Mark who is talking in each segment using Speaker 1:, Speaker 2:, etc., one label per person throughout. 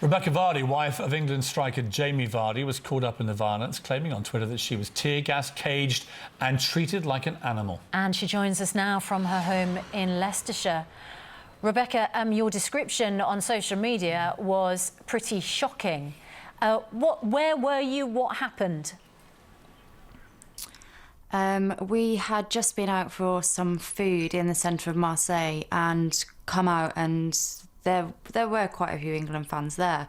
Speaker 1: Rebekah Vardy, wife of England striker Jamie Vardy, was caught up in the violence, claiming on Twitter that she was tear-gassed, caged and treated like an animal.
Speaker 2: And she joins us now from her home in Leicestershire. Rebekah, your description on social media was pretty shocking. Where were you? What happened?
Speaker 3: We had just been out for some food in the centre of Marseille and come out, and there were quite a few England fans there,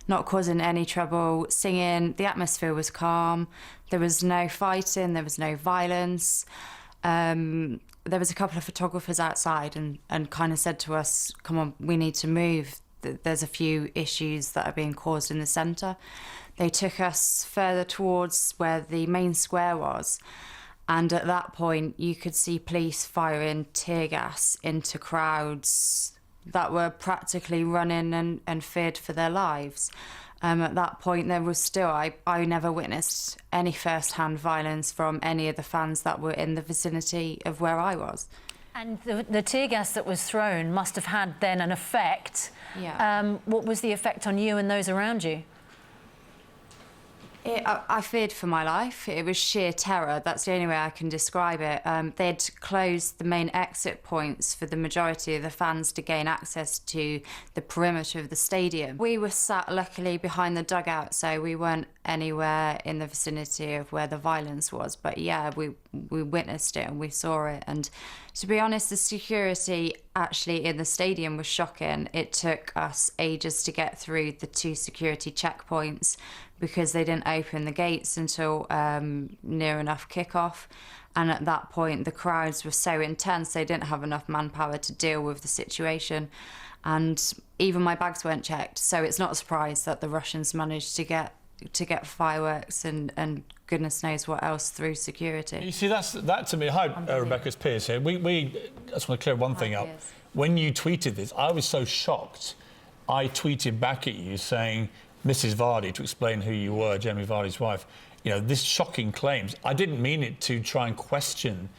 Speaker 3: not causing any trouble, singing. The atmosphere was calm. There was no fighting. There was no violence. There was a couple of photographers outside and kind of said to us, "Come on, we need to move. There's a few issues that are being caused in the centre." They took us further towards where the main square was. And at that point, you could see police firing tear gas into crowds that were practically running and feared for their lives. At that point, there was still, I never witnessed any first-hand violence from any of the fans that were in the vicinity of where I was.
Speaker 2: And the tear gas that was thrown must have had then an effect.
Speaker 3: Yeah.
Speaker 2: What was the effect on you and those around you?
Speaker 3: I feared for my life. It was sheer terror. That's the only way I can describe it. They'd closed the main exit points for the majority of the fans to gain access to the perimeter of the stadium. We were sat, luckily, behind the dugout, so we weren't anywhere in the vicinity of where the violence was. But yeah, we witnessed it and we saw it. And to be honest, the security actually in the stadium was shocking. It took us ages to get through the 2 security checkpoints because they didn't open the gates until near enough kickoff. And at that point, the crowds were so intense, they didn't have enough manpower to deal with the situation. And even my bags weren't checked. So it's not a surprise that the Russians managed to get fireworks and goodness knows what else through security.
Speaker 1: You see, that to me. Hi, Rebekah's Piers here. I just want to clear one thing up.
Speaker 3: Piers.
Speaker 1: When you tweeted this, I was so shocked. I tweeted back at you saying, Mrs. Vardy, to explain who you were, Jamie Vardy's wife, you know, this shocking claims. I didn't mean it to try and question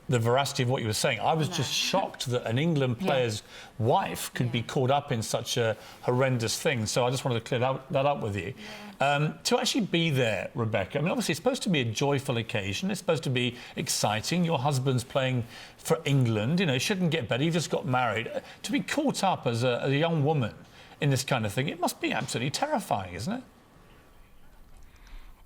Speaker 1: the veracity of what you were saying. I was just shocked that an England player's wife could be caught up in such a horrendous thing. So I just wanted to clear that up with you. To actually be there, Rebekah, I mean, obviously it's supposed to be a joyful occasion. It's supposed to be exciting. Your husband's playing for England. You know, it shouldn't get better. You just got married. To be caught up as a young woman in this kind of thing, it must be absolutely terrifying, isn't it?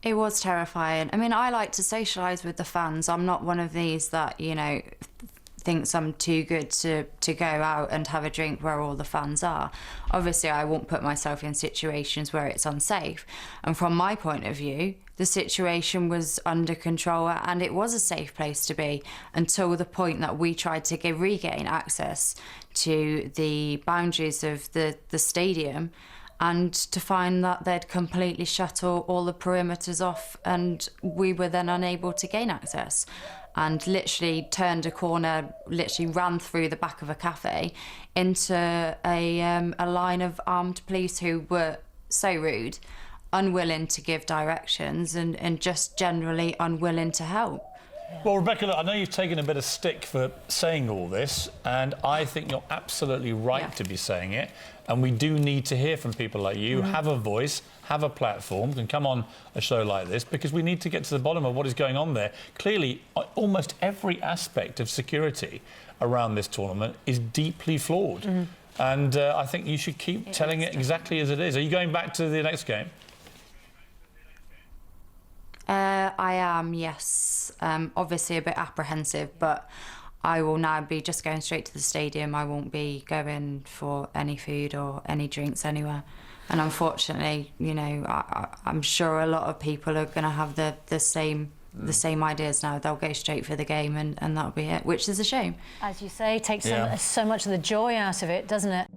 Speaker 3: It was terrifying. I mean, I like to socialise with the fans. I'm not one of these that, you know, thinks I'm too good to go out and have a drink where all the fans are. Obviously, I won't put myself in situations where it's unsafe. And from my point of view, the situation was under control and it was a safe place to be until the point that we tried to regain access to the boundaries of the stadium, and to find that they'd completely shut all the perimeters off, and we were then unable to gain access. And literally turned a corner, literally ran through the back of a cafe into a line of armed police who were so rude, unwilling to give directions and just generally unwilling to help.
Speaker 1: Well, Rebekah, look, I know you've taken a bit of stick for saying all this, and I think you're absolutely right to be saying it. And we do need to hear from people like you, have a voice, have a platform, can come on a show like this, because we need to get to the bottom of what is going on there. Clearly, almost every aspect of security around this tournament is deeply flawed. And I think you should keep telling it exactly as it is. Are you going back to the next game?
Speaker 3: I am, yes. Obviously a bit apprehensive, but I will now be just going straight to the stadium. I won't be going for any food or any drinks anywhere. And unfortunately, you know, I'm sure a lot of people are going to have the same ideas now. They'll go straight for the game and that'll be it, which is a shame.
Speaker 2: As you say, it takes so much of the joy out of it, doesn't it?